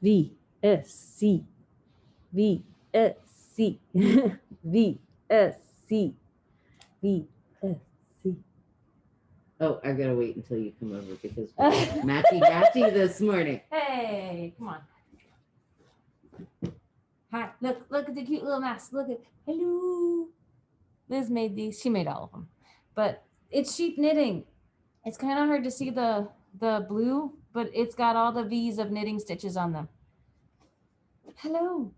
VSC, VSC, VSC, VSC. Oh, I gotta wait until you come over because matchy this morning. Hey, come on. Hi, look at the cute little mask. Look at, hello. Liz made these. She made all of them, but it's sheep knitting. It's kind of hard to see the blue, but it's got all the V's of knitting stitches on them. Hello.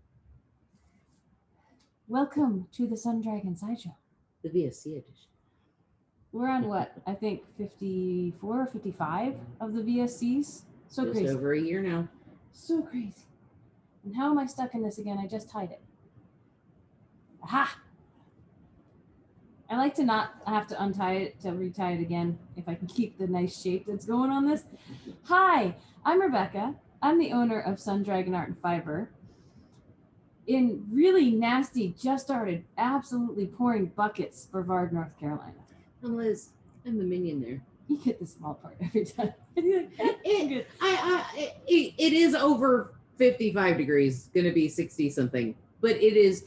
Welcome to the Sun Dragon Sideshow. The VSC edition. We're on what? I think 54 or 55 of the VSCs. So Just crazy. over a year now. So crazy. And how am I stuck in this again? I just tied it. Aha! I like to not have to untie it to retie it again if I can keep the nice shape that's going on this. Hi, I'm Rebecca. I'm the owner of Sun Dragon Art and Fiber. In really nasty, just started absolutely pouring buckets, Brevard, North Carolina. I'm Liz. I'm the minion there. You get the small part every time. It is over 55 degrees, gonna be 60 something, but it is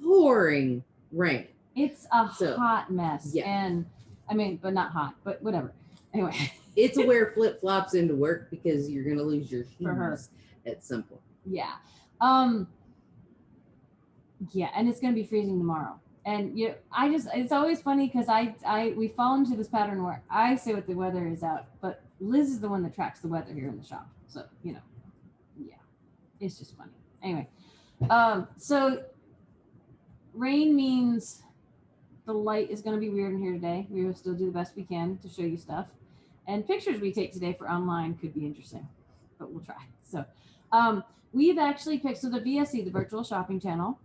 pouring rain. It's a hot mess. Yeah. And I mean, but not hot, but whatever. Anyway. It's a wear flip-flops into work because you're gonna lose your shoes at some point. Yeah. Yeah, and it's gonna be freezing tomorrow. And it's always funny because we fall into this pattern where I say what the weather is out, but Liz is the one that tracks the weather here in the shop. So, yeah, it's just funny. Anyway, so rain means the light is going to be weird in here today. We will still do the best we can to show you stuff. And pictures we take today for online could be interesting, but we'll try. So we've actually picked, so the VSC, the virtual shopping channel,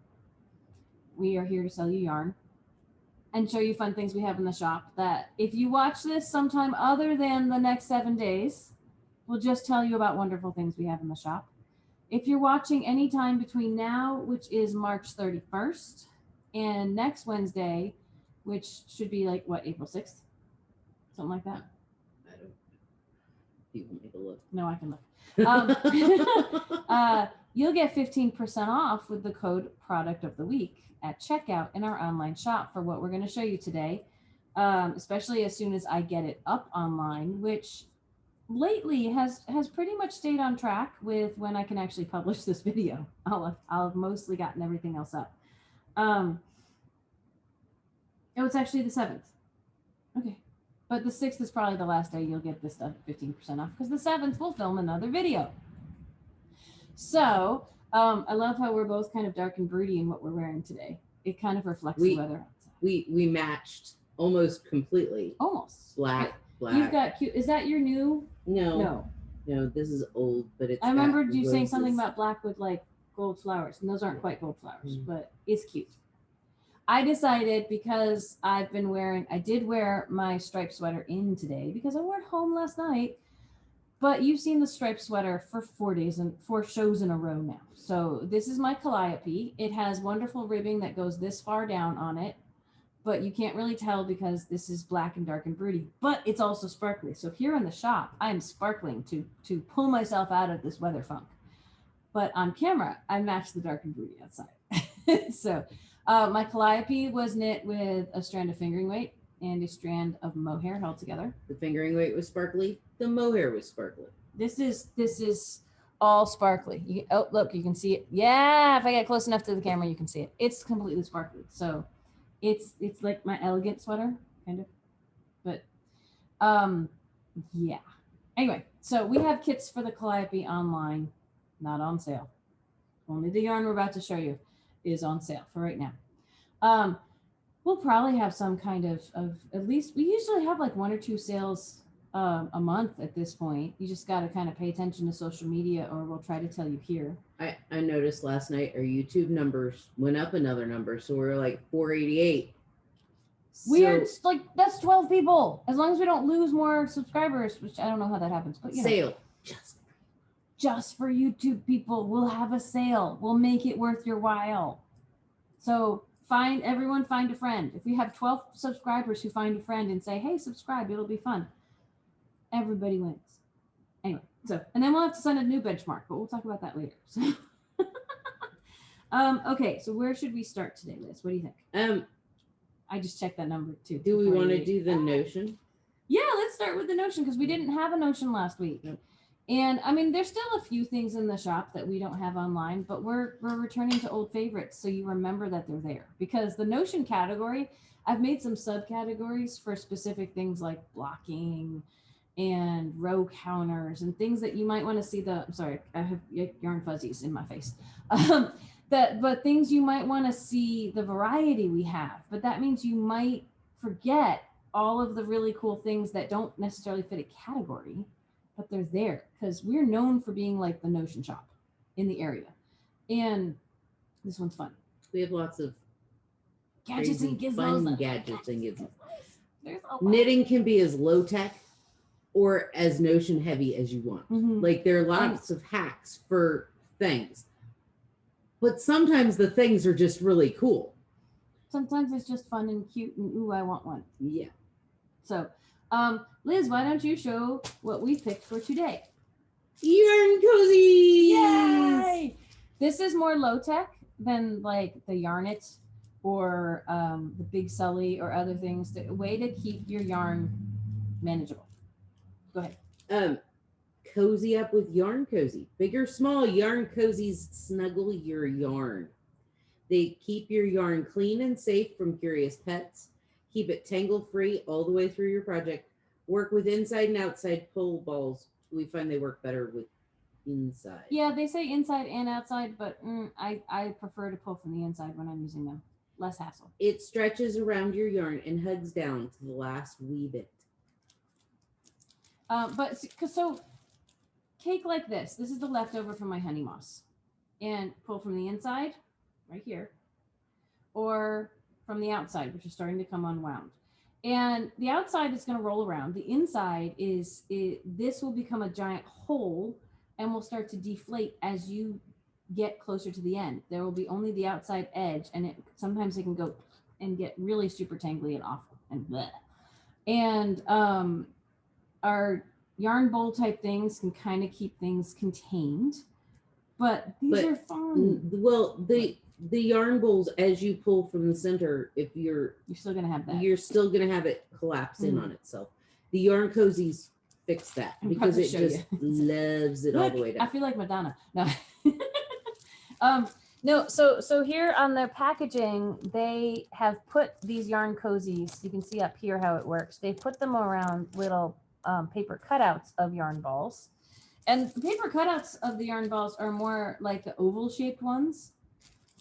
we are here to sell you yarn and show you fun things we have in the shop that if you watch this sometime other than the next 7 days, we'll just tell you about wonderful things we have in the shop. If you're watching anytime between now, which is March 31st, and next Wednesday, which should be like, what, April 6th? Something like that? I don't know. You want me to look? No, I can look. You'll get 15% off with the code Product of the Week at checkout in our online shop for what we're going to show you today, especially as soon as I get it up online, which lately has pretty much stayed on track with when I can actually publish this video. I'll have mostly gotten everything else up. Oh, it's actually the 7th. Okay. But the 6th is probably the last day you'll get this stuff 15% off because the 7th we'll film another video. So I love how we're both kind of dark and broody in what we're wearing today. It kind of reflects the weather outside. We matched almost completely. Almost. Black. You've got cute. Is that your new? No, this is old, but it's. I remember you saying something about black with like gold flowers, and those aren't quite gold flowers, but it's cute. I decided because I did wear my striped sweater in today because I wore it home last night. But you've seen the striped sweater for 4 days and 4 shows in a row now. So this is my Calliope. It has wonderful ribbing that goes this far down on it, but you can't really tell because this is black and dark and broody, but it's also sparkly. So here in the shop, I'm sparkling to pull myself out of this weather funk. But on camera, I match the dark and broody outside. So my Calliope was knit with a strand of fingering weight and a strand of mohair held together. The fingering weight was sparkly. The mohair was sparkly. This is all sparkly. Oh, look, you can see it. Yeah, if I get close enough to the camera, you can see it. It's completely sparkly. So it's like my elegant sweater, kind of. But yeah. Anyway, so we have kits for the Calliope online, not on sale. Only the yarn we're about to show you is on sale for right now. We'll probably have some kind of at least, we usually have like 1 or 2 sales a month at this point. You just got to kind of pay attention to social media or we'll try to tell you here. I noticed last night our YouTube numbers went up another number. So we're like 488. Weird, like that's 12 people. As long as we don't lose more subscribers, which I don't know how that happens, but sale. Just for YouTube people, we'll have a sale. We'll make it worth your while. So find a friend. If we have 12 subscribers who find a friend and say, hey, subscribe, it'll be fun. Everybody wins. Anyway, So, and then we'll have to send a new benchmark, but we'll talk about that later. So, okay, so where should we start today, Liz? What do you think? I just checked that number too. Do we want to do the notion? Yeah, let's start with the notion because we didn't have a notion last week. Nope. And I mean, there's still a few things in the shop that we don't have online, but we're returning to old favorites, so you remember that they're there. Because the notion category, I've made some subcategories for specific things like blocking and row counters and things that you might want to see I'm sorry, I have yarn fuzzies in my face. But things you might want to see the variety we have, but that means you might forget all of the really cool things that don't necessarily fit a category, but they're there because we're known for being like the notion shop in the area. And this one's fun. We have lots of gadgets and gizmos. Fun gadgets and gizmos. There's a lot. Knitting can be as low tech or as notion heavy as you want. Mhm. Like there are lots of hacks for things, but sometimes the things are just really cool. Sometimes it's just fun and cute and ooh, I want one. Yeah. So, Liz, why don't you show what we picked for today? Yarn Cozies! Yay! This is more low tech than like the Yarn-It or the Big Sully or other things. The way to keep your yarn manageable. Go ahead. Cozy up with Yarn Cozy. Big or small, Yarn Cozies snuggle your yarn. They keep your yarn clean and safe from curious pets. Keep it tangle-free all the way through your project. Work with inside and outside pull balls. We find they work better with inside. Yeah, they say inside and outside, but I prefer to pull from the inside when I'm using them. Less hassle. It stretches around your yarn and hugs down to the last wee bit. So cake like this is the leftover from my honey moss. And pull from the inside, right here, or from the outside, which is starting to come unwound. And the outside is going to roll around. The inside this will become a giant hole and will start to deflate as you get closer to the end. There will be only the outside edge, and sometimes it can go and get really super tangly and awful and bleh. And our yarn bowl type things can kind of keep things contained, but these are fun. Well, the yarn bowls, as you pull from the center, if you're still gonna have that. You're still gonna have it collapse in on itself. The Yarn Cozies fix that because it just loves it all the way down. I feel like Madonna. No. No, so here on their packaging, they have put these Yarn Cozies. You can see up here how it works. They put them around little paper cutouts of yarn balls. And the paper cutouts of the yarn balls are more like the oval shaped ones,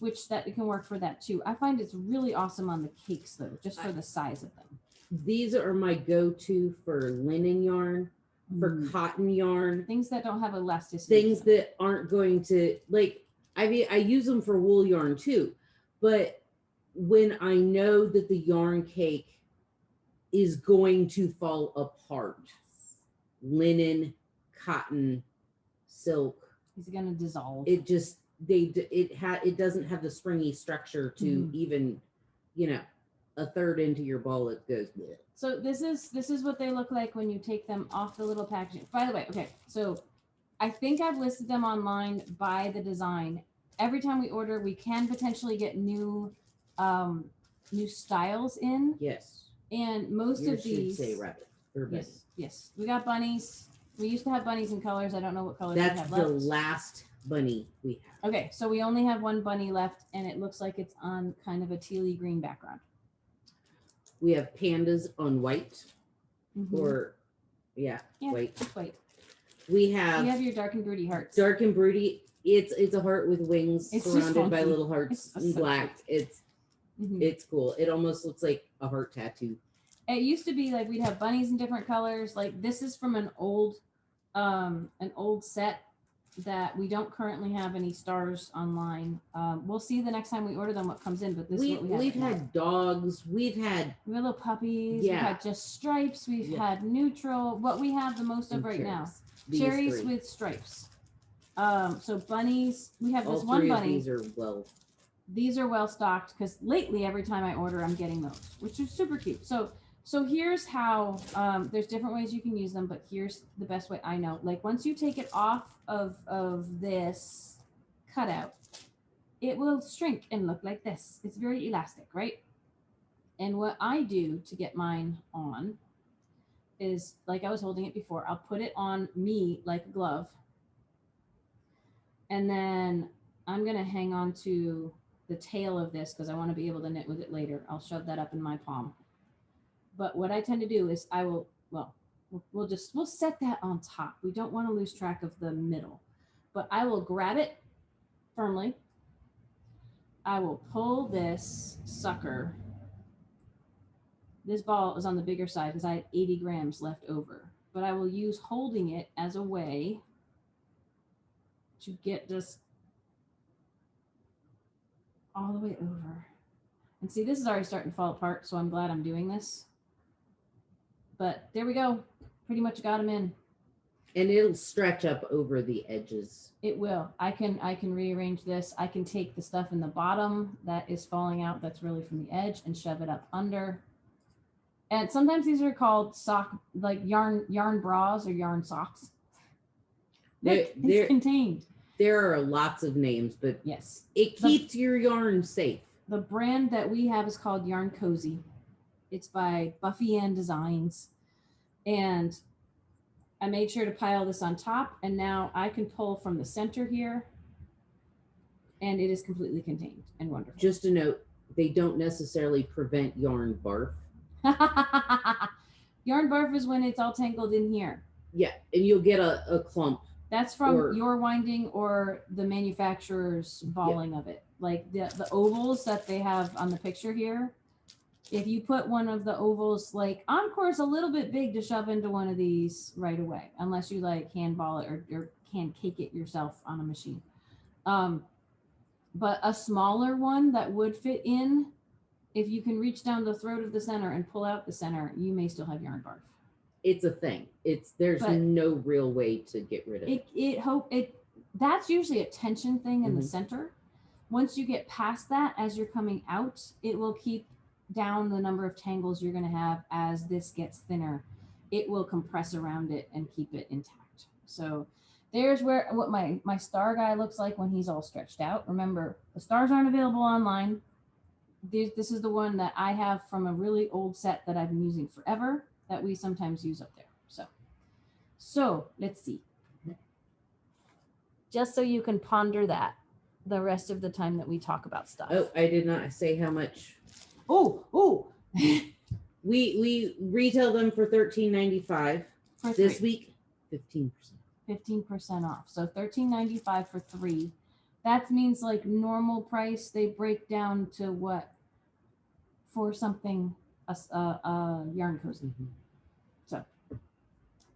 which that it can work for that too. I find it's really awesome on the cakes though, just for the size of them. These are my go-to for linen yarn, for cotton yarn. Things that don't have elasticity. Things that aren't going to, like, I mean, I use them for wool yarn too, but when I know that the yarn cake is going to fall apart, linen, cotton, silk, is it going to dissolve? It just it doesn't have the springy structure to even, a third into your ball it goes bleh. So this is what they look like when you take them off the little packaging. By the way, okay, so I think I've listed them online by the design. Every time we order, we can potentially get new styles in. Yes. And most of these say rabbit or bunny. Yes. We got bunnies. We used to have bunnies in colors. I don't know what colors we have left. That's the last bunny we have. Okay, so we only have one bunny left, and it looks like it's on kind of a tealy green background. We have pandas on white, or white. White. We have your dark and broody hearts. Dark and broody. It's a heart with wings surrounded by little hearts in black. It's cool. It almost looks like a heart tattoo. It used to be like we'd have bunnies in different colors. Like this is from an old set that we don't currently have any stars online. We'll see the next time we order them what comes in, but this is what we have. We've had dogs. We have little puppies. Yeah. We've had just stripes. We've had neutral. What we have the most of right now. Cherries with stripes. So bunnies. We have this one bunny. These are well stocked because lately every time I order I'm getting those, which is super cute. So So here's how, there's different ways you can use them, but here's the best way I know. Like once you take it off of this cutout, it will shrink and look like this. It's very elastic, right? And what I do to get mine on is, like I was holding it before, I'll put it on me like a glove. And then I'm going to hang on to the tail of this because I want to be able to knit with it later. I'll shove that up in my palm. But what I tend to do is I will, well, we'll set that on top. We don't want to lose track of the middle. But I will grab it firmly. I will pull this sucker. This ball is on the bigger side because I had 80 grams left over. But I will use holding it as a way to get this all the way over. And see, this is already starting to fall apart, so I'm glad I'm doing this. But there we go. Pretty much got them in. And it'll stretch up over the edges. It will. I can rearrange this. I can take the stuff in the bottom that is falling out that's really from the edge and shove it up under. And sometimes these are called sock, like yarn bras or yarn socks. It's contained. There are lots of names, but yes, it keeps your yarn safe. The brand that we have is called Yarn Cozy. It's by Buffy Ann Designs. And I made sure to pile this on top, and now I can pull from the center here, and it is completely contained and wonderful. Just a note, they don't necessarily prevent yarn barf. Yarn barf is when it's all tangled in here. Yeah, and you'll get a clump. That's from your winding or the manufacturer's balling of it. Like the ovals that they have on the picture here. If you put one of the ovals, like Encore's a little bit big to shove into one of these right away, unless you like hand ball it or hand cake it yourself on a machine. But a smaller one that would fit in, if you can reach down the throat of the center and pull out the center, you may still have yarn barf. It's a thing. There's no real way to get rid of it. That's usually a tension thing in the center. Once you get past that, as you're coming out, it will keep down the number of tangles you're going to have as this gets thinner. It will compress around it and keep it intact. So there's what my star guy looks like when he's all stretched out. Remember, the stars aren't available online. This is the one that I have from a really old set that I've been using forever that we sometimes use up there. So let's see. Just so you can ponder that the rest of the time that we talk about stuff. Oh, I did not say how much. Oh. we retail them for $13.95. This week, 15%. 15% off. So $13.95 for 3. That means like normal price, they break down to what? For something, a yarn cozy. So,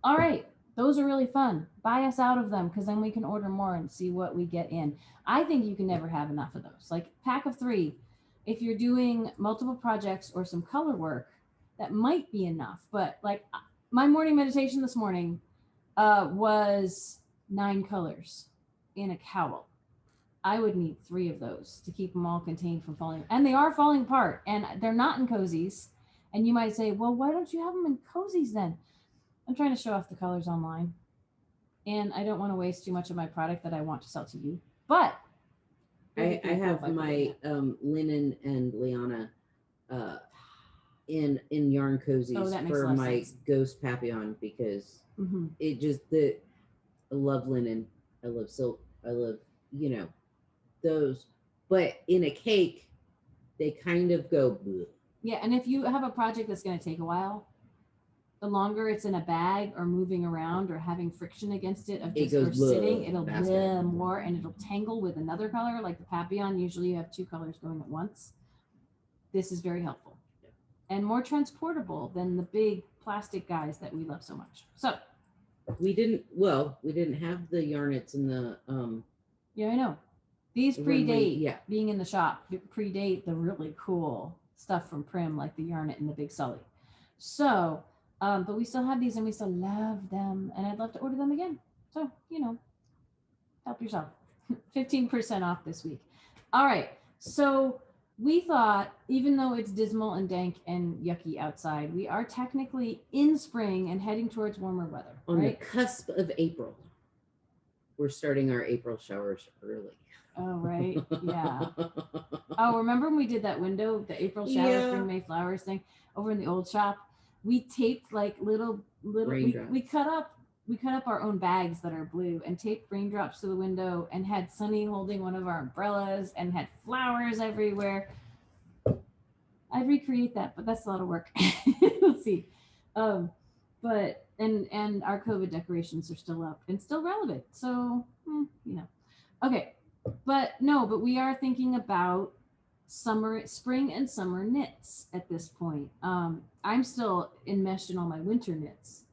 all right. Those are really fun. Buy us out of them because then we can order more and see what we get in. I think you can never have enough of those. Like pack of 3, if you're doing multiple projects or some color work, that might be enough. But like my morning meditation this morning was 9 colors in a cowl. I would need 3 of those to keep them all contained from falling. And they are falling apart and they're not in Cozies. And you might say, well, why don't you have them in Cozies then? I'm trying to show off the colors online. And I don't want to waste too much of my product that I want to sell to you. But I have my linen and Liana in yarn cozies for my sense. Ghost Papillon because it just I love linen, I love silk, I love those, but in a cake they kind of go bleh. Yeah, and if you have a project that's going to take a while, the longer it's in a bag or moving around or having friction against it of just sitting, it'll bleh more and it'll tangle with another color. Like the Papillon, usually you have 2 colors going at once. This is very helpful and more transportable than the big plastic guys that we love so much. So we didn't have the yarnets in the yeah, I know. These predate being in the shop, predate the really cool stuff from Prim, like the Yarnet and the Big Sully. So but we still have these and we still love them and I'd love to order them again. So, help yourself. 15% off this week. All right. So we thought, even though it's dismal and dank and yucky outside, we are technically in spring and heading towards warmer weather, On right? the cusp of April. We're starting our April showers early. Oh, right. Yeah. Oh, remember when we did that window, the April showers, spring, May flowers thing over in the old shop? We taped like little we cut up our own bags that are blue and taped raindrops to the window and had Sunny holding one of our umbrellas and had flowers everywhere. I'd recreate that, but that's a lot of work. Let's see. But and our COVID decorations are still up and still relevant. So you know. Okay. But no, but we are thinking about spring and summer knits at this point. I'm still enmeshed in all my winter knits,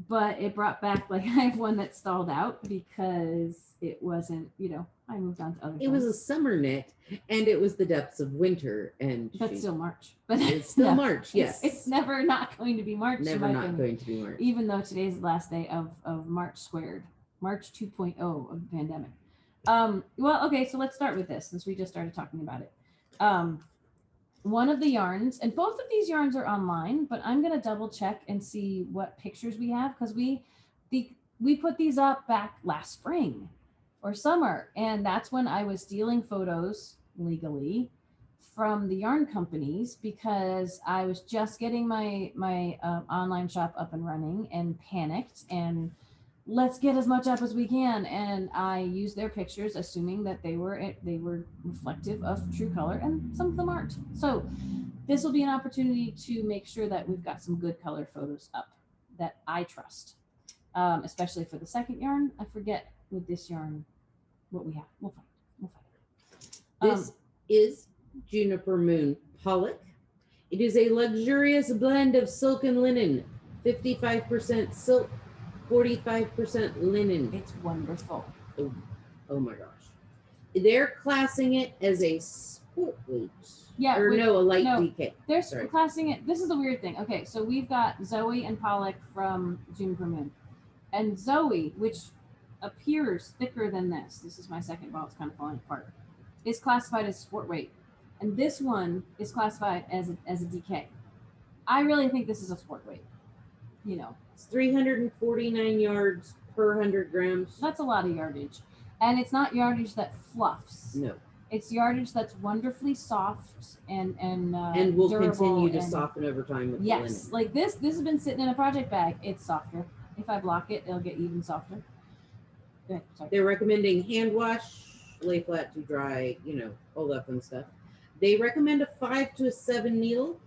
but it brought back like I have one that stalled out because it wasn't, I moved on to other It things. was a summer knit, and it was the depths of winter, and But still March. But it's still yeah, March. Yes, it's never not going to be March. never not going to be March. Even though today's the last day of March squared, March 2.0 of the pandemic. Well, okay, so let's start with this since we just started talking about it. One of the yarns, and both of these yarns are online, but I'm gonna double check and see what pictures we have because we put these up back last spring or summer, and that's when I was stealing photos legally from the yarn companies because I was just getting my online shop up and running and panicked and let's get as much up as we can, and I used their pictures assuming that they were reflective of true color, and some of them aren't. So this will be an opportunity to make sure that we've got some good color photos up that I trust, especially for the second yarn. I forget with this yarn what we have. We'll find. This is Juniper Moon Pollock. It is a luxurious blend of silk and linen, 55% silk, 45% linen. It's wonderful. Oh my gosh. They're classing it as a sport weight. Yeah. Or a light DK. They're classing it. This is the weird thing. Okay, so we've got Zoe and Pollock from Juniper Moon. And Zoe, which appears thicker than this is my second ball, it's kind of falling apart, is classified as sport weight. And this one is classified as a DK. I really think this is a sport weight. It's 349 yards per 100 grams. That's a lot of yardage. And it's not yardage that fluffs. No. It's yardage that's wonderfully soft and will durable continue to soften over time with the linen. Yes, like this has been sitting in a project bag. It's softer. If I block it, it'll get even softer. Good. Sorry. They're recommending hand wash, lay flat to dry, all that fun stuff. They recommend a 5 to a 7 needle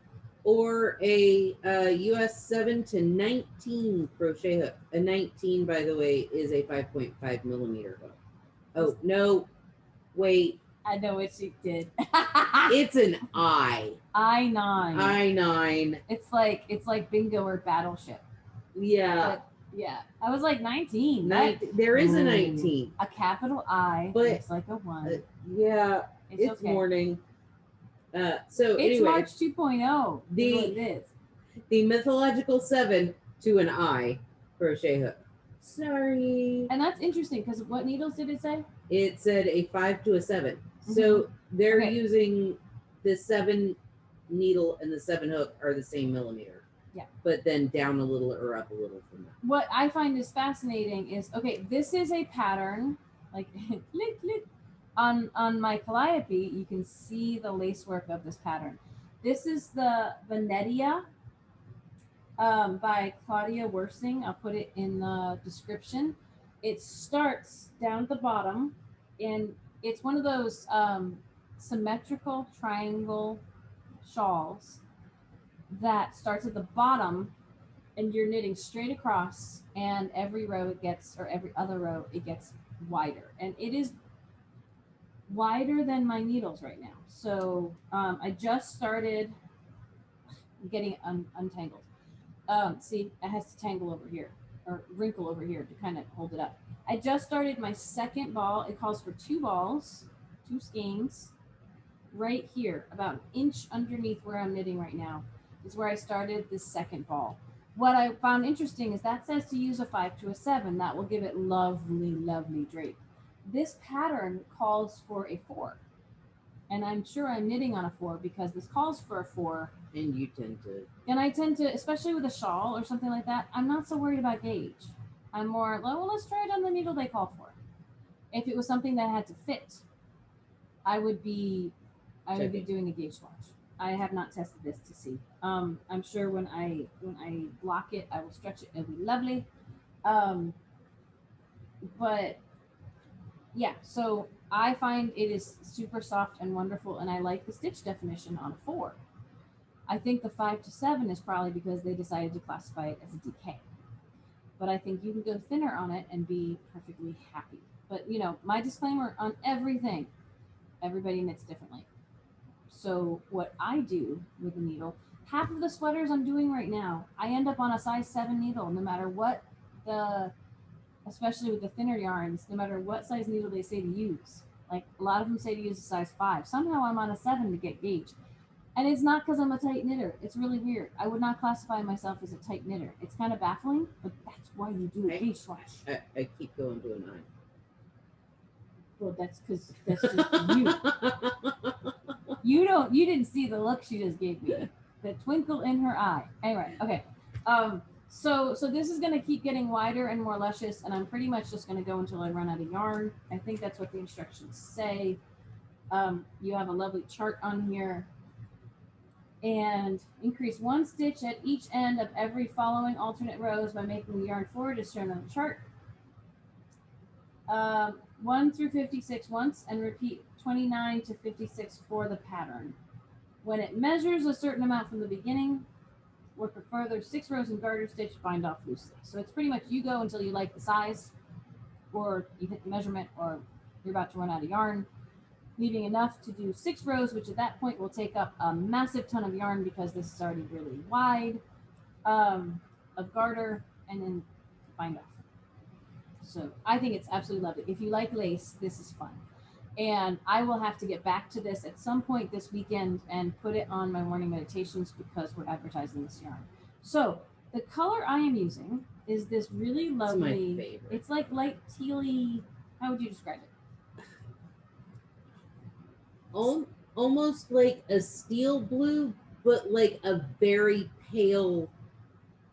or a US 7 to 19 crochet hook. A 19, by the way, is a 5.5 millimeter hook. Oh, no, wait. I know what she did. It's an I9. I9. It's like bingo or battleship. Yeah. But, yeah. I was like 19. There is a 19. A capital I but looks like a 1. Yeah. It's okay. Morning. So it's anyway, March 2.0. It is. The mythological 7 to an I crochet hook. Sorry. And that's interesting because what needles did it say? It said a 5 to a 7. So they're using the 7 needle and the 7 hook are the same millimeter. Yeah. But then down a little or up a little from that. What I find is fascinating is, this is a pattern, like on my Calliope, you can see the lace work of this pattern. This is the Venetia by Claudia Wersing. I'll put it in the description. It starts down at the bottom, and it's one of those symmetrical triangle shawls that starts at the bottom, and you're knitting straight across, and every row it gets, or every other row it gets wider, and it is wider than my needles right now. So I just started getting untangled. See, it has to tangle over here or wrinkle over here to kind of hold it up. I just started my second ball. It calls for 2 balls, 2 skeins right here, about an inch underneath where I'm knitting right now is where I started this second ball. What I found interesting is that says to use a 5 to a 7. That will give it lovely, lovely drape. This pattern calls for a 4. and I'm sure I'm knitting on a 4 because this calls for a 4. And you tend to. And I tend to, especially with a shawl or something like that, I'm not so worried about gauge. I'm more, well, let's try it on the needle they call for. If it was something that had to fit, I would be doing a gauge swatch. I have not tested this to see. I'm sure when I block it, I will stretch it. It'll be lovely. But yeah, so I find it is super soft and wonderful, and I like the stitch definition on a 4. I think the 5 to 7 is probably because they decided to classify it as a DK. But I think you can go thinner on it and be perfectly happy. But you know, my disclaimer on everything, everybody knits differently. So what I do with the needle, half of the sweaters I'm doing right now, I end up on a size 7 needle, no matter what especially with the thinner yarns, no matter what size needle they say to use. Like a lot of them say to use a size 5. Somehow I'm on a 7 to get gauge. And it's not because I'm a tight knitter. It's really weird. I would not classify myself as a tight knitter. It's kind of baffling, but that's why you do a gauge swatch. I keep going to a 9. Well, that's because that's just you. You didn't see the look she just gave me. The twinkle in her eye. Anyway, okay. So this is gonna keep getting wider and more luscious, and I'm pretty much just gonna go until I run out of yarn. I think that's what the instructions say. You have a lovely chart on here. And increase 1 stitch at each end of every following alternate rows by making the yarn forward as shown on the chart. 1 through 56 once, and repeat 29 to 56 for the pattern. When it measures a certain amount from the beginning, work a further 6 rows in garter stitch, bind off loosely. So it's pretty much you go until you like the size, or you hit the measurement, or you're about to run out of yarn, leaving enough to do 6 rows, which at that point will take up a massive ton of yarn because this is already really wide, of garter, and then bind off. So I think it's absolutely lovely. If you like lace, this is fun. And I will have to get back to this at some point this weekend and put it on my morning meditations because we're advertising this yarn. So the color I am using is this really lovely, it's my favorite. It's like light tealy, how would you describe it? Almost like a steel blue, but like a very pale.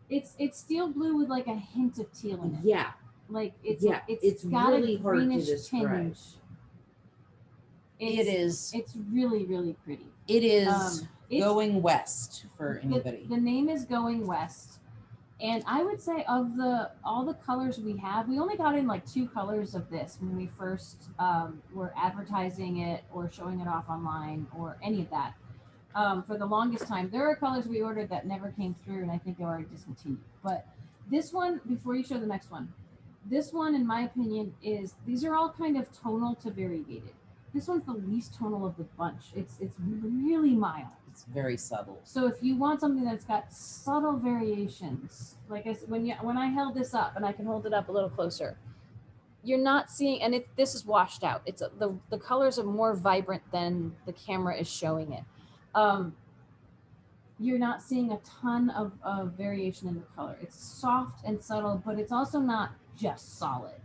It's steel blue with like a hint of teal in it. Yeah. Like it's got really a hard to greenish describe. tinge. It is. It's really, really pretty. It is going west for anybody. The name is Going West. And I would say of all the colors we have, we only got in like 2 colors of this when we first were advertising it or showing it off online or any of that. For the longest time, there are colors we ordered that never came through, and I think they already discontinued. But this one, before you show the next one, this one, in my opinion, these are all kind of tonal to variegated. This one's the least tonal of the bunch. It's really mild. It's very subtle. So if you want something that's got subtle variations, like when I held this up, and I can hold it up a little closer, you're not seeing, and this is washed out. It's the colors are more vibrant than the camera is showing it. You're not seeing a ton of variation in the color. It's soft and subtle, but it's also not just solid.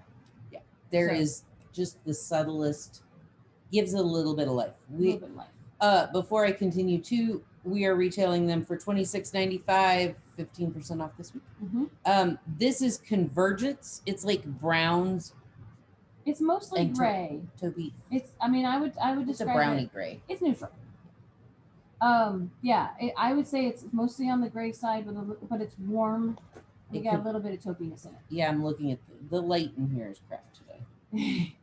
Yeah, there is just the subtlest, gives it a little bit of life. Before I continue too, we are retailing them for $26.95, 15% off this week. Mm-hmm. This is Convergence. It's like browns. It's mostly gray. Taupey. I would describe it's a brownie gray. It's neutral. Yeah, I would say it's mostly on the gray side, but it's warm. You got a little bit of taupiness in it. Yeah, I'm looking at the light in here is crap today.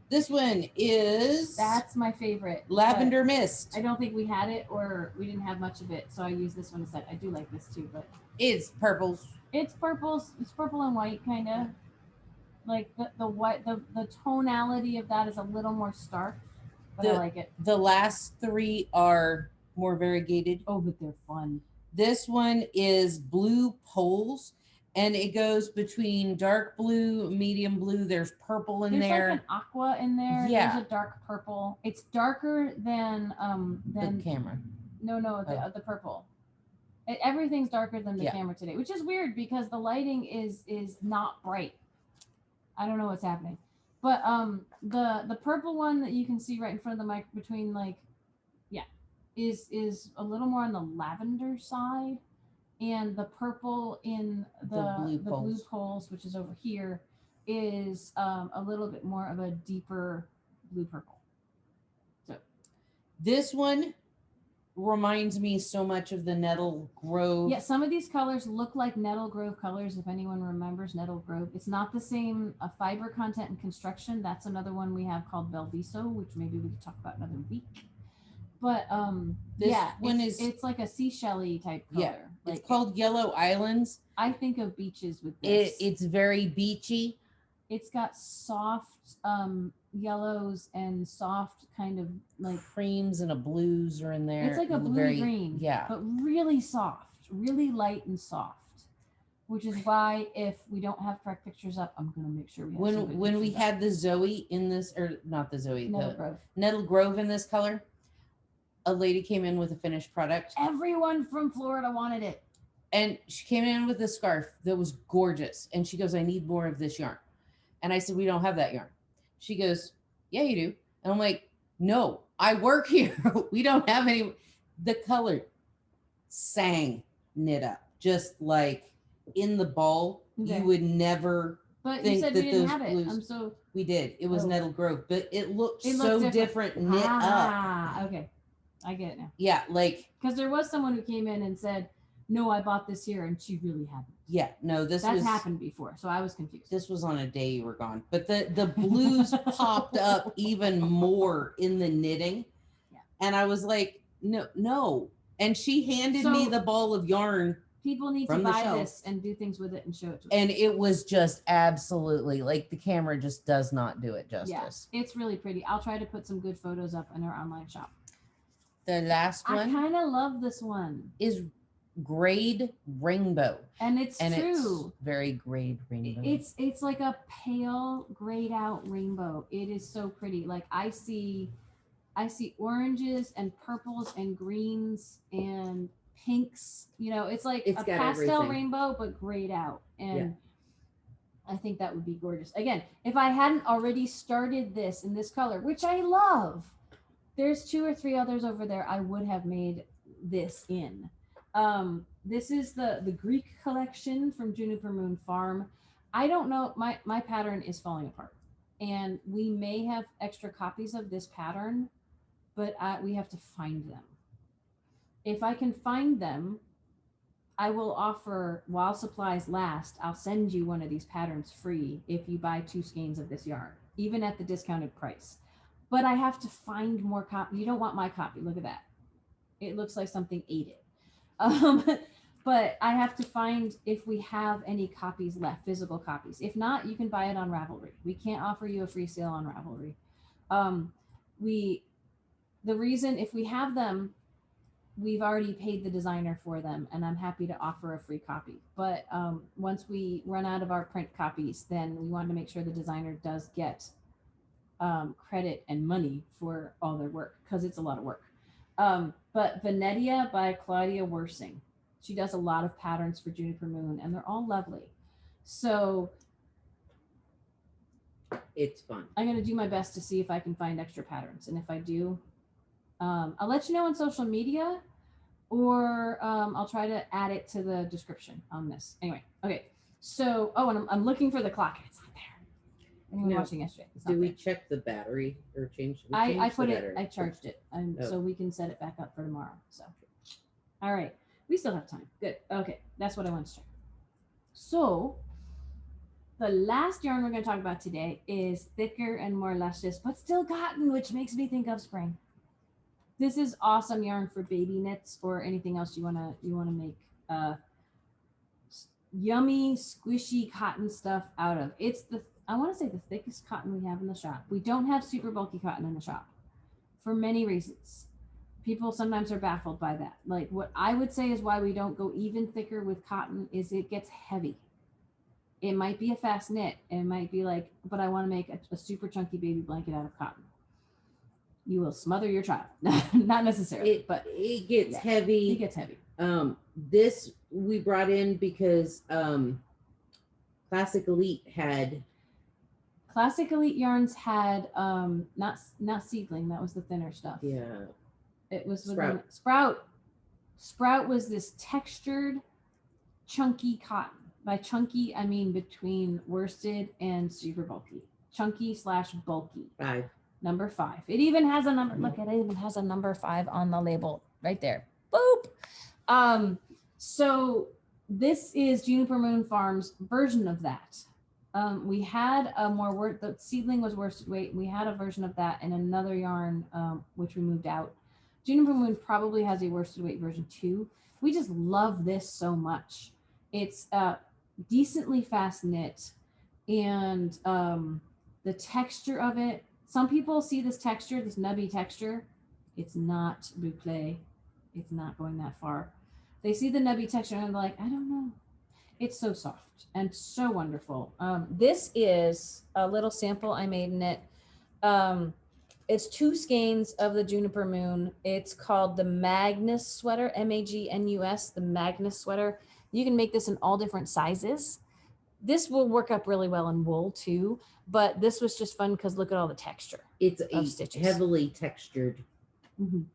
This one is... That's my favorite. Lavender Mist. I don't think we had it, or we didn't have much of it, so I used this one instead. I do like this too, but... It's purples. It's purples. It's purple and white, kind of. Like, the white, the tonality of that is a little more stark, but I like it. The last 3 are more variegated. Oh, but they're fun. This one is Blue Poles. And it goes between dark blue, medium blue. There's purple in there. There's like an aqua in there. Yeah. There's a dark purple. It's darker than the camera. No, the purple. Everything's darker than the camera today, which is weird because the lighting is not bright. I don't know what's happening. But the purple one that you can see right in front of the mic between like is a little more on the lavender side, and the purple in the blue poles, which is over here, is a little bit more of a deeper blue purple. So this one reminds me so much of the Nettle Grove. yeah, some of these colors look like Nettle Grove colors. If anyone remembers Nettle Grove, it's not the same fiber content and construction. That's another one we have called Belviso, which maybe we could talk about another week. But this yeah, one it's like a seashelly type color. Yeah, like, it's called Yellow Islands. I think of beaches with this. It's very beachy. It's got soft yellows and soft kind of like creams and a blues are in there. It's like a blue green, yeah, but really soft, really light and soft. Which is why if we don't have correct pictures up, I'm gonna make sure we have some good when we pictures had the Zoe in this, or not the Zoe, Nettle the Grove. Nettle Grove in this color, a lady came in with a finished product. Everyone from Florida wanted it. And she came in with a scarf that was gorgeous. And she goes, I need more of this yarn. And I said, we don't have that yarn. She goes, yeah, you do. And I'm like, no, I work here. We don't have any. The color sang knit up, just like in the ball. Okay. You would never But think you said that we didn't those have it. blues- I'm so We did. It was Oh. Nettle Grove, but it looked It so looked different knit up. Ah, okay. I get it now. Yeah, like, Because there was someone who came in and said, no, I bought this here, and she really hadn't. yeah, no, this That's was happened before, so I was confused. this was on a day you were gone. But the blues popped up even more in the knitting. Yeah. And I was like, no. And she handed me So- the ball of yarn, People need to From the buy shelf. this and do things with it and show it to us. and it was just absolutely like the camera just does not do it justice. Yeah, it's really pretty. I'll try to put some good photos up in our online shop. The last I one kind of love this one. is grade rainbow. And it's And true. it's very grade rainbow. It's like a pale grayed out rainbow. It is so pretty. Like I see oranges and purples and greens and pinks. You know, it's like It's a got pastel everything. rainbow but grayed out. And Yeah. I think that would be gorgeous. Again, if I hadn't already started this in this color, which I love, there's 2 or 3 others over there I would have made this in. This is the Greek collection from Juniper Moon Farm. I don't know, my pattern is falling apart, and we may have extra copies of this pattern, but we have to find them. If I can find them, I will offer, while supplies last, I'll send you one of these patterns free if you buy 2 skeins of this yarn, even at the discounted price. But I have to find more copy. You don't want my copy. Look at that. It looks like something ate it. But I have to find if we have any copies left, physical copies. If not, you can buy it on Ravelry. We can't offer you a free sale on Ravelry. The reason, if we have them, we've already paid the designer for them, and I'm happy to offer a free copy. But once we run out of our print copies, then we want to make sure the designer does get credit and money for all their work, because it's a lot of work. But Venetia by Claudia Wersing. She does a lot of patterns for Juniper Moon, and they're all lovely. So It's fun. I'm going to do my best to see if I can find extra patterns. And if I do, I'll let you know on social media, or I'll try to add it to the description on this. Anyway, okay. So, and I'm looking for the clock. It's not there. Anyone No. watching yesterday? It's not Do we there. check the battery or change? we I changed the put it, battery. I charged it, and Oh. so we can set it back up for tomorrow. So, all right, we still have time. Good. Okay, that's what I want to check. So, the last yarn we're going to talk about today is thicker and more luscious, but still cotton, which makes me think of spring. This is awesome yarn for baby knits or anything else you wanna make yummy, squishy cotton stuff out of. It's I want to say the thickest cotton we have in the shop. We don't have super bulky cotton in the shop for many reasons. People sometimes are baffled by that. Like, what I would say is why we don't go even thicker with cotton is it gets heavy. It might be a fast knit. It might be like, but I want to make a super chunky baby blanket out of cotton. You will smother your child. Not necessarily, but it gets yeah, heavy. it gets heavy. This we brought in because Classic Elite had Classic Elite yarns had not seedling, that was the thinner stuff. yeah It was Sprout. within Sprout. Sprout was this textured, chunky cotton. By chunky, I mean between worsted and super bulky. Chunky / bulky. 5. Number 5. It even has a number. Look, it even has a number 5 on the label right there. Boop. So this is Juniper Moon Farm's version of that. We had a more the seedling was worsted weight. We had a version of that in another yarn, which we moved out. Juniper Moon probably has a worsted weight version too. We just love this so much. It's decently fast knit, and the texture of it. Some people see this texture, this nubby texture. It's not boucle. It's not going that far. They see the nubby texture and they're like, I don't know. It's so soft and so wonderful. This is a little sample I made in it. It's 2 skeins of the Juniper Moon. It's called the Magnus sweater, Magnus, the Magnus sweater. You can make this in all different sizes. This will work up really well in wool too, but this was just fun because look at all the texture. It's stitches. heavily textured,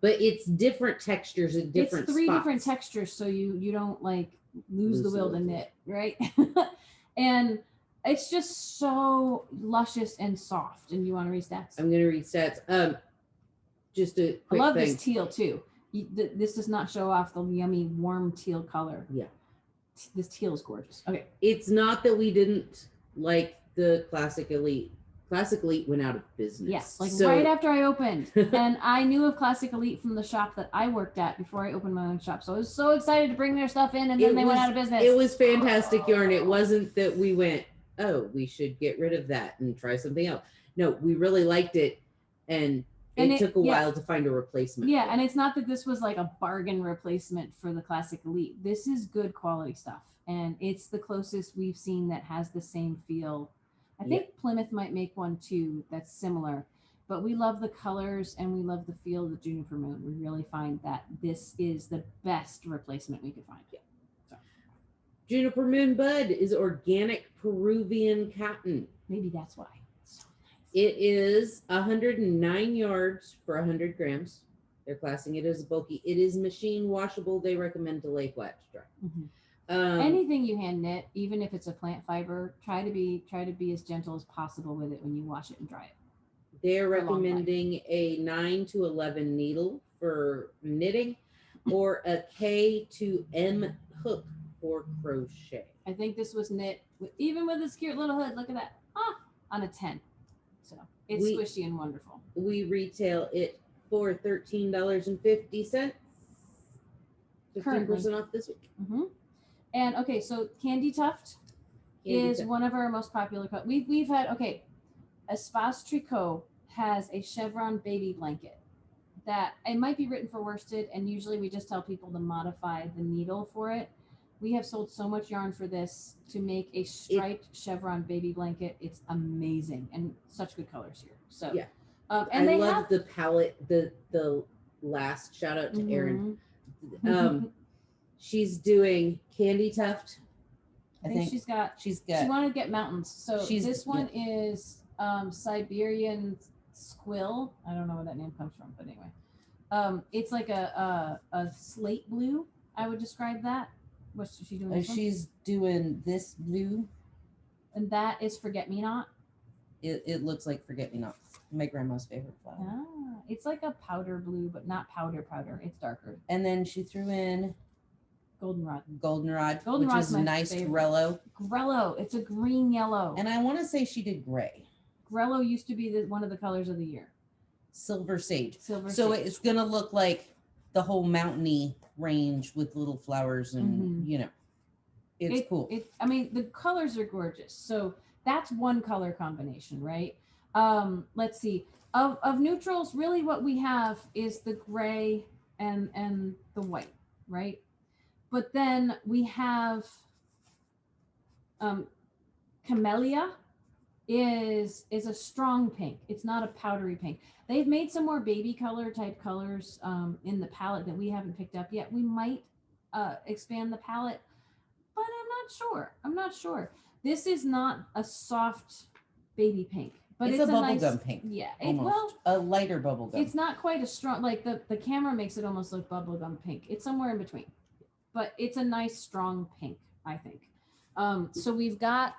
but it's different textures at different It's 3 spots. different textures, so you don't like lose the will to knit, right? And it's just so luscious and soft. And you want to read stats? I'm going to read stats. Just a I quick love thing. this teal too. This does not show off the yummy warm teal color. Yeah. This teal is gorgeous. Okay. It's not that we didn't like the Classic Elite. Classic Elite went out of business. Yes, like So- right after I opened. And I knew of Classic Elite from the shop that I worked at before I opened my own shop. So I was so excited to bring their stuff in, and then they went out of business. It was fantastic yarn. It wasn't that we went, oh, we should get rid of that and try something else. No, we really liked it, and it took a while to find a replacement. Yeah, and it's not that this was like a bargain replacement for the Classic Elite. This is good quality stuff, and it's the closest we've seen that has the same feel. I think Plymouth might make one too that's similar, but we love the colors and we love the feel of the Juniper Moon. We really find that this is the best replacement we could find. Yeah. So Juniper Moon Bud is organic Peruvian cotton. maybe that's why. It's so nice. It is 109 yards for 100 grams. They're classing it as bulky. It is machine washable. They recommend to lay flat to dry. Mhm. Anything you hand knit, even if it's a plant fiber, try to be as gentle as possible with it when you wash it and dry it. They're a long time. recommending a 9 to 11 needle for knitting, or a K to M hook for crochet. I think this was knit even with this cute little hood. Look at that. On a 10. So it's squishy and wonderful. We retail it for $13.50. 15% off this week. And okay, so Candy Tuft is one of our most popular. We've had Espace Tricot has a Chevron baby blanket that it might be written for worsted, and usually we just tell people to modify the needle for it. We have sold so much yarn for this to make a striped Chevron baby blanket. It's amazing and such good colors here. So yeah, and I love the palette. The last shout out to Erin. She's doing Candy Tuft. I think she wanted to get mountains. So this one is Siberian Squill. I don't know where that name comes from, but anyway, it's like a slate blue. I would describe that. What's she doing? She's doing this blue, and that is Forget Me Not. It looks like Forget Me Not. My grandma's favorite flower. It's like a powder blue, but not powder. It's darker. And then she threw in Goldenrod, which is a nice grello. Grello. It's a green yellow. And I want to say she did gray. Grello used to be one of the colors of the year. Silver sage. So it's gonna look like the whole mountainy range with little flowers, and it's cool. I mean, the colors are gorgeous. So that's one color combination, right? Let's see. Of neutrals, really what we have is the gray and the white, right? But then we have Camellia is a strong pink. It's not a powdery pink. They've made some more baby color type colors in the palette that we haven't picked up yet. We might expand the palette, but I'm not sure. This is not a soft baby pink. but it's a nice, bubblegum pink. Yeah, Almost a lighter bubblegum. it's not quite as strong. Like the camera makes it almost look bubblegum pink. It's somewhere in between, but it's a nice strong pink, I think. So we've got,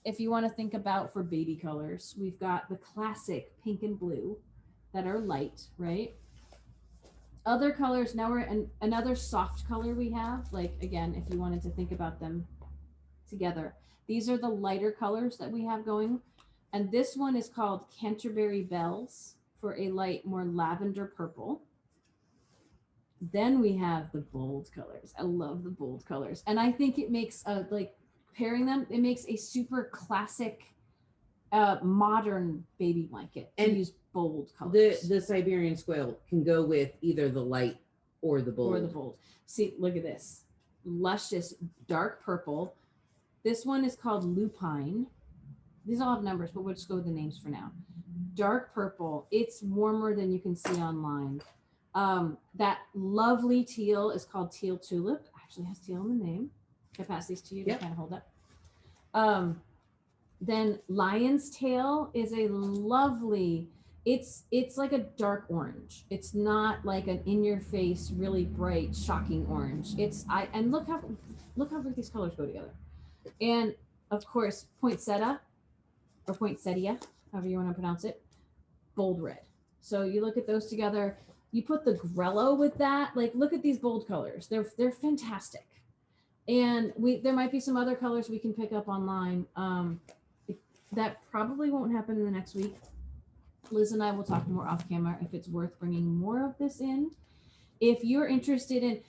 if you want to think about for baby colors, we've got the classic pink and blue that are light, right? Other colors, now we're in another soft color we have, like, again, if you wanted to think about them together, these are the lighter colors that we have going. And this one is called Canterbury Bells for a light, more lavender purple. Then we have the bold colors. I love the bold colors. And I think it makes like pairing them, it makes a super classic modern baby blanket to use bold colors. The Siberian squirrel can go with either the light or the bold. See, look at this. Luscious dark purple. This one is called lupine. These all have numbers, but we'll just go with the names for now. Dark purple. It's warmer than you can see online. That lovely teal is called teal tulip. Actually has teal in the name. Can I pass these to you to kind of hold up? Then lion's tail is a lovely, it's like a dark orange. It's not like an in your face, really bright, shocking orange. And look how these colors go together. And of course, poinsettia or poinsettia, however you want to pronounce it, bold red. So you look at those together, you put the grello with that, like look at these bold colors. They're fantastic. And there might be some other colors we can pick up online. That probably won't happen in the next week. Liz and I will talk more off camera if it's worth bringing more of this in. If you're interested in,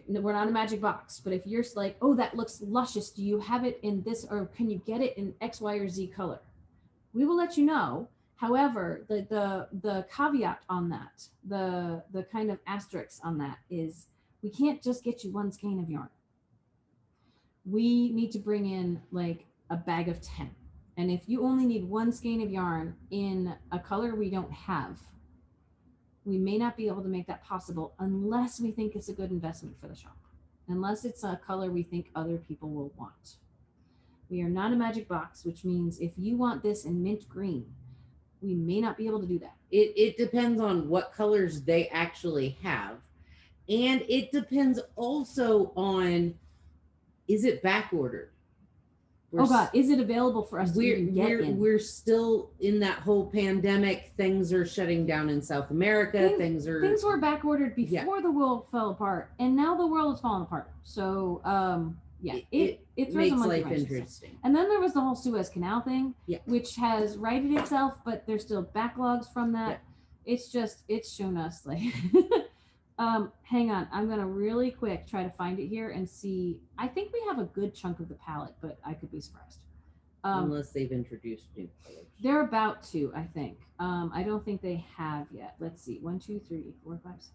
we're not a magic box, but if you're like, oh, that looks luscious, do you have it in this, or can you get it in X, Y, or Z color? We will let you know. However, the caveat on that, the kind of asterisk on that is we can't just get you one skein of yarn. We need to bring in like a bag of 10. And if you only need one skein of yarn in a color we don't have, we may not be able to make that possible unless we think it's a good investment for the shop, unless it's a color we think other people will want. We are not a magic box, which means if you want this in mint green, we may not be able to do that. It depends on what colors they actually have. And it depends also on, is it back ordered? Is it available for us to even get in? We're still in that whole pandemic. Things are shutting down in South America. Things were back ordered before the world fell apart, and now the world is falling apart. So it throws makes a monkey life wrench. interesting. And then there was the whole Suez Canal thing, which has righted itself, but there's still backlogs from that. It's shown us like hang on, I'm gonna really quick try to find it here and see. I think we have a good chunk of the palette, but I could be surprised. Unless they've introduced new colors. They're about to, I think. I don't think they have yet. Let's see. 1, 2, 3, 4, 5, 6.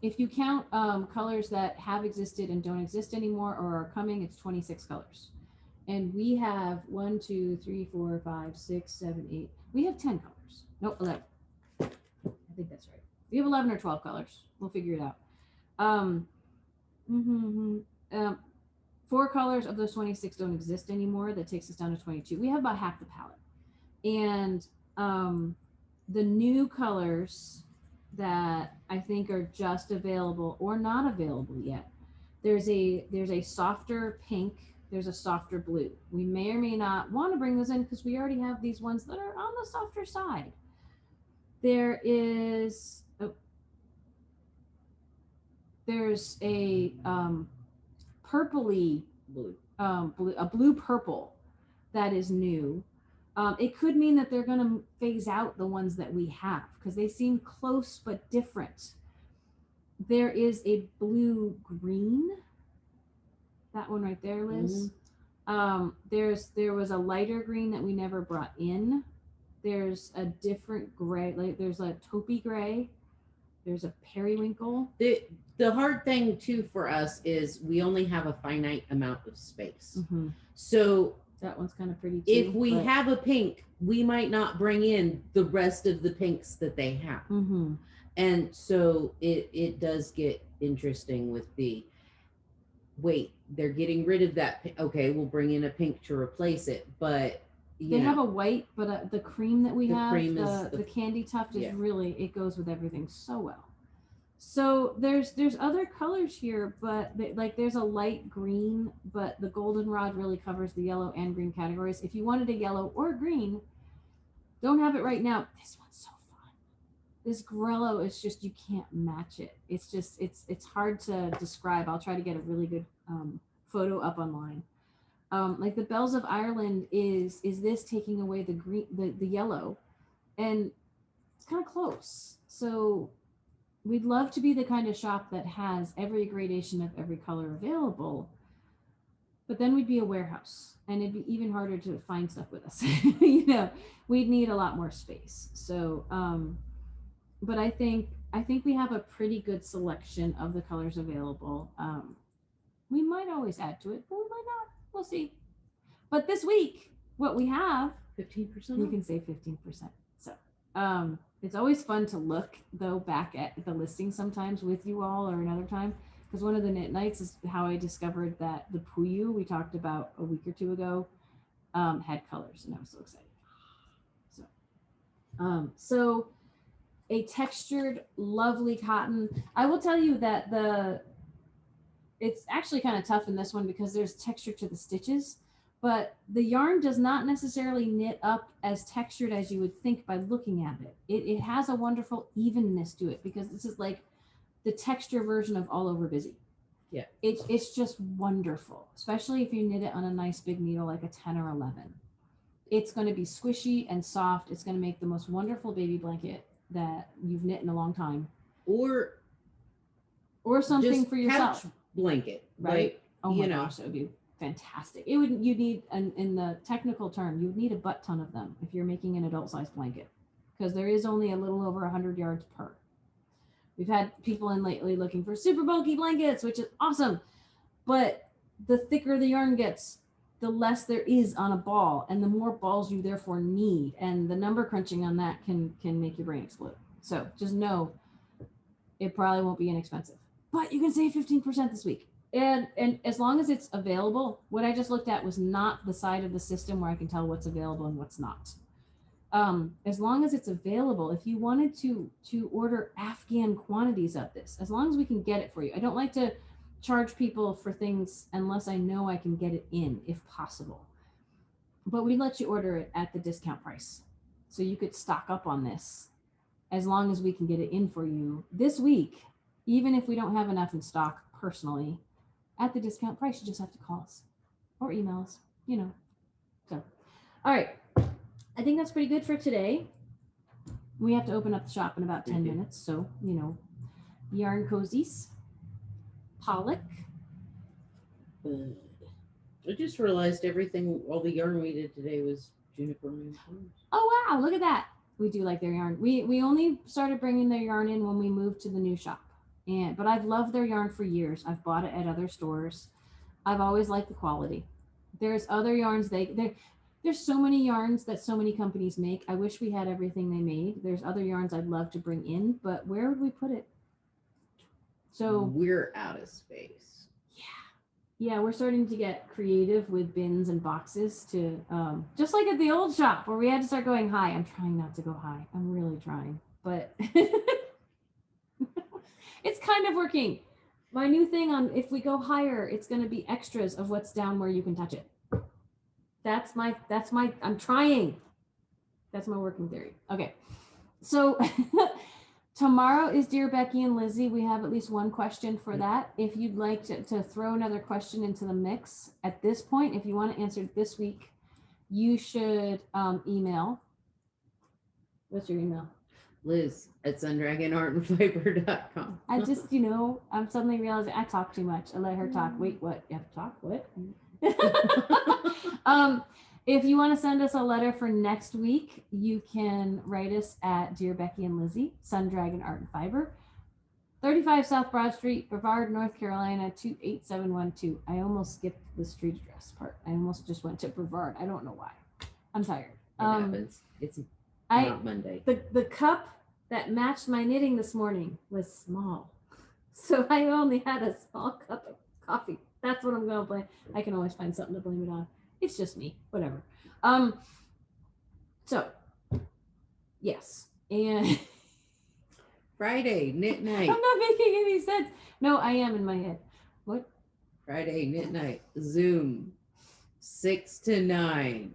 If you count colors that have existed and don't exist anymore or are coming, it's 26 colors. And we have 1, 2, 3, 4, 5, 6, 7, 8. We have 10 colors. Nope, 11. I think that's right. We have 11 or 12 colors. We'll figure it out. 4 colors of those 26 don't exist anymore. That takes us down to 22. We have about half the palette. And the new colors that I think are just available or not available yet, there's a softer pink. There's a softer blue. We may or may not want to bring those in because we already have these ones that are on the softer side. There's a purpley blue, a blue purple that is new. It could mean that they're going to phase out the ones that we have because they seem close but different. There is a blue green. That one right there, Liz. Mm-hmm. There was a lighter green that we never brought in. There's a different gray, like there's a taupey gray. There's a periwinkle. The hard thing too for us is we only have a finite amount of space. Mm-hmm. So that one's kind of pretty too. If we have a pink, we might not bring in the rest of the pinks that they have. Mm-hmm. And so it does get interesting with wait, they're getting rid of that. Okay, we'll bring in a pink to replace it. But They have a white, but the cream that we The have, cream is the the- candy tuft is yeah. really, it goes with everything so well. So there's other colors here, but there's a light green, but the goldenrod really covers the yellow and green categories. If you wanted a yellow or green, don't have it right now. This one's so fun. This grello is just, you can't match it. It's just, it's hard to describe. I'll try to get a really good photo up online. Like the Bells of Ireland is this taking away the green, the yellow, and it's kind of close. So we'd love to be the kind of shop that has every gradation of every color available, but then we'd be a warehouse and it'd be even harder to find stuff with us. You know, we'd need a lot more space. So, but I think we have a pretty good selection of the colors available. We might always add to it, but we might not. We'll see. But this week, what we have, 15%. you can save 15%. So, it's always fun to look though back at the listing sometimes with you all or another time, because one of the knit nights is how I discovered that the Puyu we talked about a week or two ago had colors, and I was so excited. So a textured, lovely cotton. I will tell you that it's actually kind of tough in this one because there's texture to the stitches, but the yarn does not necessarily knit up as textured as you would think by looking at it. It has a wonderful evenness to it because this is like the texture version of All Over Busy. Yeah. It's just wonderful, especially if you knit it on a nice big needle like a 10 or 11. It's going to be squishy and soft. It's going to make the most wonderful baby blanket that you've knit in a long time. Or something just for yourself. couch blanket, Right. right? Oh my You know. gosh, that would be fantastic. You need, in the technical term, you would need a butt ton of them if you're making an adult size blanket, because there is only a little over 100 yards per. We've had people in lately looking for super bulky blankets, which is awesome, but the thicker the yarn gets, the less there is on a ball, and the more balls you therefore need, and the number crunching on that can make your brain explode. So just know it probably won't be inexpensive, but you can save 15% this week. And as long as it's available, what I just looked at was not the side of the system where I can tell what's available and what's not. As long as it's available, if you wanted to order Afghan quantities of this, as long as we can get it for you. I don't like to charge people for things unless I know I can get it in, if possible. But we let you order it at the discount price. So you could stock up on this as long as we can get it in for you this week, even if we don't have enough in stock personally. At the discount price, you just have to call us or email us, you know. So, all right. I think that's pretty good for today. We have to open up the shop in about 10 minutes. So, you know, yarn cozies, Pollock. I just realized all the yarn we did today was Juniper Moon Farm. Oh, wow. Look at that. We do like their yarn. We only started bringing their yarn in when we moved to the new shop. But I've loved their yarn for years. I've bought it at other stores. I've always liked the quality. There's other yarns there's so many yarns that so many companies make. I wish we had everything they made. There's other yarns I'd love to bring in, but where would we put it? So we're out of space. Yeah, we're starting to get creative with bins and boxes to just like at the old shop where we had to start going high. I'm trying not to go high. I'm really trying, but it's kind of working. My new thing on if we go higher, it's going to be extras of what's down where you can touch it. I'm trying. That's my working theory. Okay. So tomorrow is Dear Becky and Lizzie. We have at least one question for that. If you'd like to throw another question into the mix at this point, if you want to answer it this week, you should email. What's your email? Liz at sundragonartandfiber.com. I just, I'm suddenly realizing I talk too much. I let her talk. Wait, what? You have to talk? What? If you want to send us a letter for next week, you can write us at Dear Becky and Lizzie, Sun Dragon Art and Fiber, 35 South Broad Street, Brevard, North Carolina, 28712. I almost skipped the street address part. I almost just went to Brevard. I don't know why. I'm tired. It happens. It's not Monday. The cup that matched my knitting this morning was small. So I only had a small cup of coffee. That's what I'm gonna blame. I can always find something to blame it on. It's just me. Whatever. So yes. And Friday, knit night. I'm not making any sense. No, I am in my head. What? Friday, knit night. Zoom. 6 to 9.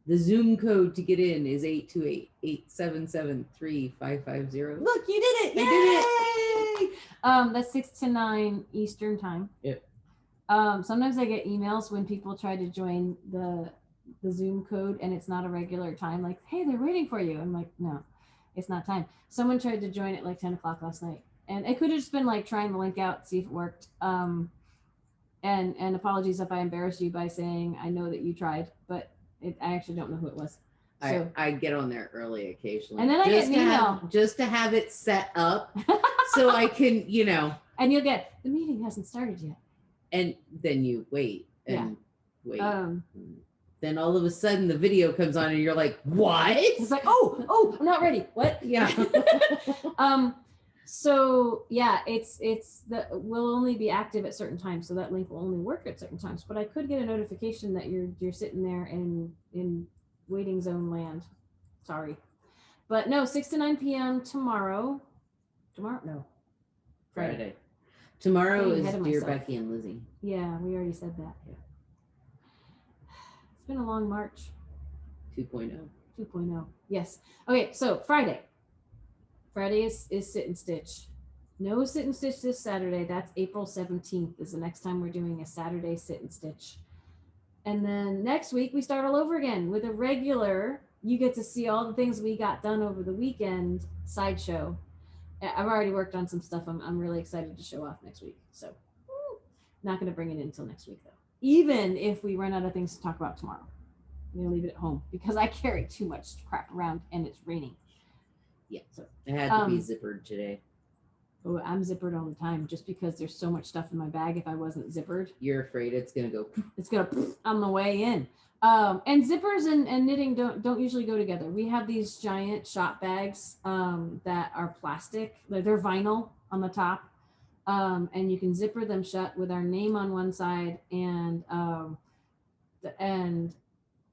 The Zoom code to get in is 828-877-3550. Look, you did it! I did it! That's 6 to 9 Eastern time. Yep. Sometimes I get emails when people try to join the Zoom code and it's not a regular time. Like, hey, they're waiting for you. I'm like, no, it's not time. Someone tried to join at like 10 o'clock last night, and it could have just been like trying the link out, see if it worked. And apologies if I embarrassed you by saying I know that you tried, but I actually don't know who it was. So, I get on there early occasionally. And then I get an email. Just to have it set up so I can, And you'll get, the meeting hasn't started yet. And then you wait and wait. Um, Then all of a sudden the video comes on and you're like, what? It's like, oh, I'm not ready. What? Yeah. So yeah, we'll only be active at certain times, so that link will only work at certain times. But I could get a notification that you're sitting there in waiting zone land. Sorry, but no, 6 to 9 p.m. tomorrow. No, Friday. Tomorrow Getting is ahead of Dear myself. Becky and Lizzie. Yeah, we already said that. Yeah. It's been a long March. 2.0. 2.0. Yes. Okay, so Friday. Friday is sit and stitch. No sit and stitch this Saturday. That's April 17th is the next time we're doing a Saturday sit and stitch. And then next week we start all over again with a regular, you get to see all the things we got done over the weekend sideshow. I've already worked on some stuff I'm really excited to show off next week. So not going to bring it in until next week though. Even if we run out of things to talk about tomorrow. I'm going to leave it at home because I carry too much crap around and it's raining. Yeah, so It had to be zippered today. oh, I'm zippered all the time just because there's so much stuff in my bag. If I wasn't zippered, You're afraid it's gonna go. it's gonna on the way in. And zippers and knitting don't usually go together. We have these giant shop bags that are plastic. They're vinyl on the top, and you can zipper them shut with our name on one side and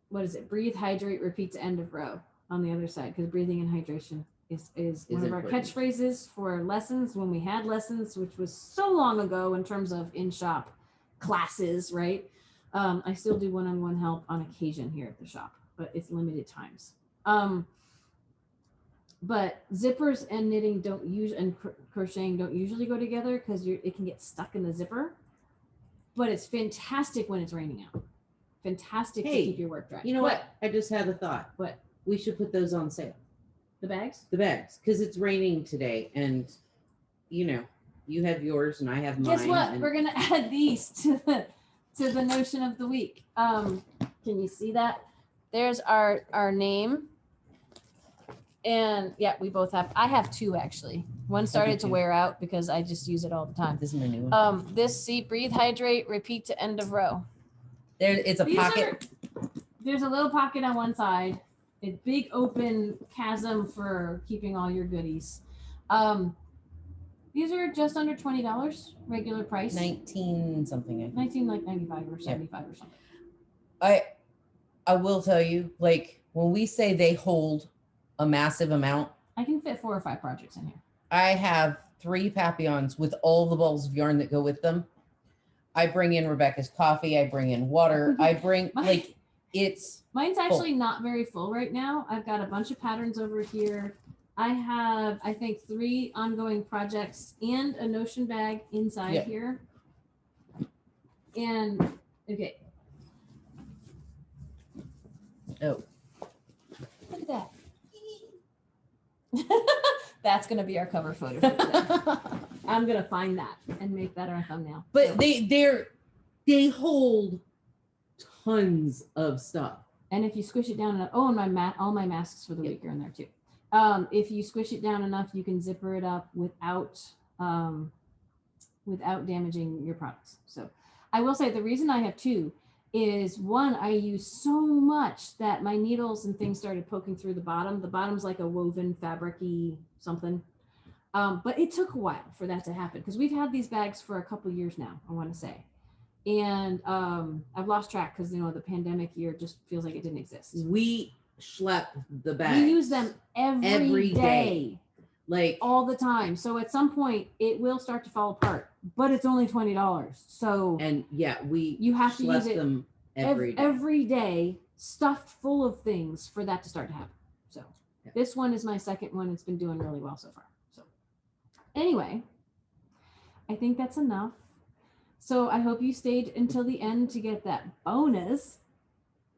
what is it? Breathe, hydrate, repeat to end of row on the other side, because breathing and hydration is one of our important. catchphrases for lessons when we had lessons, which was so long ago in terms of in-shop classes, right? I still do one-on-one help on occasion here at the shop, but it's limited times. But zippers and knitting don't use and crocheting don't usually go together because it can get stuck in the zipper. But it's fantastic when it's raining out. Fantastic to keep your work dry. You know what? I just had a thought. What? We should put those on sale. The bags? The bags, because it's raining today, and you have yours and I have mine. Guess what? and- We're gonna add these to the notion of the week. Can you see that? There's our name. And yeah, we both have. I have two actually. One started to wear out because I just use it all the time. This is my new one. This breathe, hydrate, repeat to end of row. It's a pocket. There's a little pocket on one side, a big open chasm for keeping all your goodies. These are just under $20 regular price. 19 something. I think. 19 like 95 or 75 or something. I will tell you, like when we say they hold a massive amount, I can fit 4 or 5 projects in here. I have 3 papillons with all the balls of yarn that go with them. I bring in Rebecca's coffee. I bring in water. I bring Mine's actually not very full right now. I've got a bunch of patterns over here. I have, I think, 3 ongoing projects and a Notion bag inside here. And okay. Oh, Look at that. That's gonna be our cover photo for today. I'm gonna find that and make that our thumbnail. But they hold tons of stuff. And if you squish it down enough, and all my masks for the week are in there too. If you squish it down enough, you can zipper it up without damaging your products. So I will say the reason I have 2 is, one, I use so much that my needles and things started poking through the bottom. The bottom's like a woven fabric-y something. But it took a while for that to happen because we've had these bags for a couple years now, I want to say. And I've lost track because the pandemic year just feels like it didn't exist. We schlep the bags. We use them every day. Like all the time. So at some point it will start to fall apart, but it's only $20. So and yeah, you have to use it them every day, stuffed full of things for that to start to happen. So this one is my second one. It's been doing really well so far. So anyway, I think that's enough. So I hope you stayed until the end to get that bonus.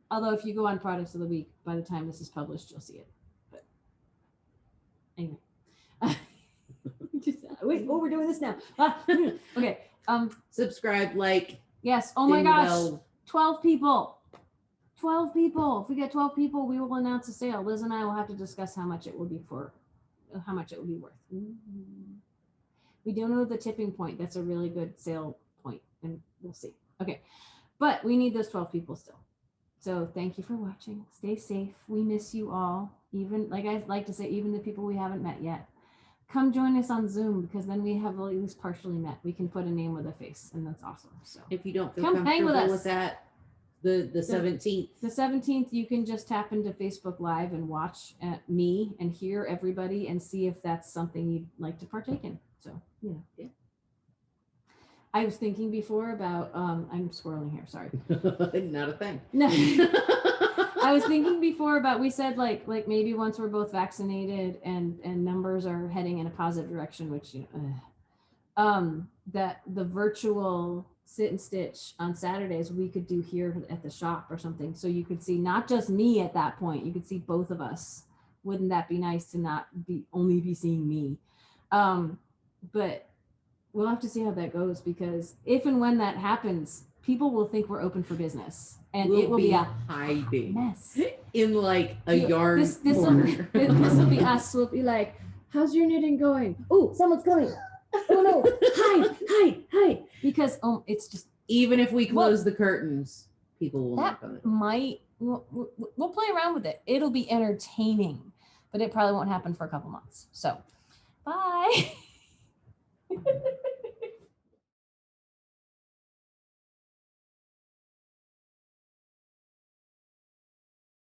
Although if you go on products of the week, by the time this is published, you'll see it. But anyway. Wait, we're doing this now. Okay. Subscribe, like. Yes. Oh my gosh. 12 people. 12 people. If we get 12 people, we will announce a sale. Liz and I will have to discuss how much it will be worth. We don't know the tipping point. That's a really good sale point, and we'll see. Okay. But we need those 12 people still. So thank you for watching. Stay safe. We miss you all. Even, like I like to say, even the people we haven't met yet. Come join us on Zoom, because then we have at least partially met. We can put a name with a face, and that's awesome. So if you don't feel come hang comfortable with us. that, the 17th. The 17th, you can just tap into Facebook Live and watch me and hear everybody and see if that's something you'd like to partake in. So yeah. I was thinking before about I'm swirling here. Sorry. Not a thing. No. I was thinking before about, we said like maybe once we're both vaccinated and numbers are heading in a positive direction, which that the virtual sit and stitch on Saturdays we could do here at the shop or something, so you could see not just me at that point, you could see both of us. Wouldn't that be nice to not only be seeing me? But we'll have to see how that goes, because if and when that happens, people will think we're open for business, and it will be a hiding mess in like a yarn corner. This will be us. We'll be like, "How's your knitting going? Oh, someone's coming! Oh no! Hide!" Because it's just, even if we close the curtains, people will that knock on it. might. We'll play around with it. It'll be entertaining, but it probably won't happen for a couple months. So, bye.